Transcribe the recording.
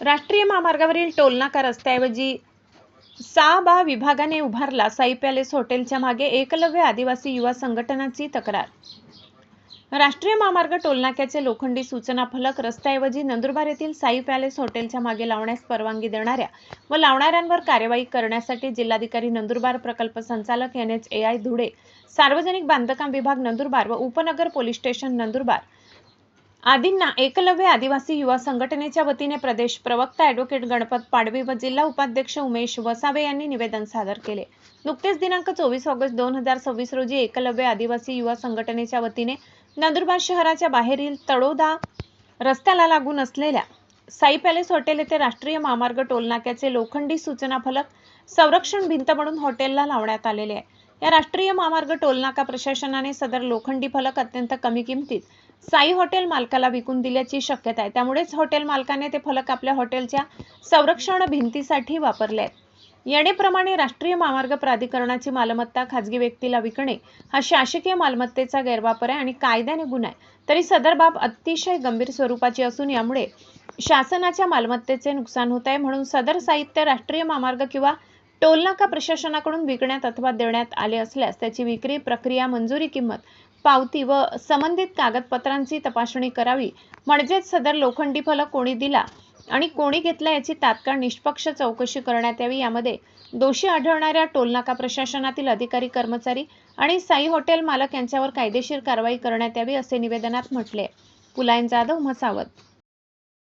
राष्ट्रीय महामार्गावरील टोलनाका रस्त्याऐवजी 6 विभागाने उभारला. साई पॅलेस हॉटेलच्या मागे एकलव्य आदिवासी युवा संघटनाची तक्रार. राष्ट्रीय महामार्ग टोलनाक्याचे लोखंडी सूचना फलक रस्त्याऐवजी नंदुरबार येथील साई पॅलेस हॉटेलच्या मागे लावण्यास परवानगी देणाऱ्या व लावणाऱ्यांवर कार्यवाही करण्यासाठी जिल्हाधिकारी नंदुरबार, प्रकल्प संचालक NHAI धुळे, सार्वजनिक बांधकाम विभाग नंदुरबार व उपनगर पोलीस स्टेशन नंदुरबार आदींना एकलव्य आदिवासी युवा संघटनेच्या वतीने प्रदेश प्रवक्ता ॲडव्होकेट गणपत पाडवी व जिल्हा उपाध्यक्ष उमेश वसावे यांनी निवेदन सादर केले. नुकतेच दिनांक 24 ऑगस्ट 2026 रोजी एकलव्य आदिवासी युवा संघटनेच्या वतीने नंदुरबार शहराच्या बाहेरील तळोदा रस्त्याला लागून असलेल्या साई पॅलेस हॉटेल येथे राष्ट्रीय महामार्ग टोलनाक्याचे लोखंडी सूचना फलक संरक्षण भिंत म्हणून हॉटेलला लावण्यात आलेले आहे. या राष्ट्रीय महामार्ग टोलनाका प्रशासनाने सदर लोखंडी फलक अत्यंत कमी किमतीत साई हॉटेल मालकाला विकून दिल्याची शक्यता आहे. त्यामुळेच हॉटेल मालकाने ते फलक आपल्या हॉटेलच्या संरक्षण भिंतीसाठी वापरले आहेत. येणेप्रमाणे राष्ट्रीय महामार्ग प्राधिकरणाची मालमत्ता खाजगी व्यक्तीला विकणे हा शासकीय मालमत्तेचा गैरवापर आहे आणि कायद्याने गुन्हा आहे. तरी सदर बाब अतिशय गंभीर स्वरूपाची असून यामुळे शासनाच्या मालमत्तेचे नुकसान होत आहे. म्हणून सदर साहित्य राष्ट्रीय महामार्ग किंवा टोलनाका प्रशासनाकडून विकण्यात अथवा देण्यात आले असल्यास त्याची विक्री प्रक्रिया, मंजुरी, किंमत, पावती व संबंधित कागदपत्रांची तपासणी करावी. म्हणजेच सदर लोखंडी फलक कोणी दिला आणि कोणी घेतला याची तात्काळ निष्पक्ष चौकशी करण्यात यावी. यामध्ये दोषी आढळणाऱ्या टोलनाका प्रशासनातील अधिकारी, कर्मचारी आणि साई हॉटेल मालक यांच्यावर कायदेशीर कारवाई करण्यात यावी असे निवेदनात म्हटले. पुलायन जाधव, म्हसावद.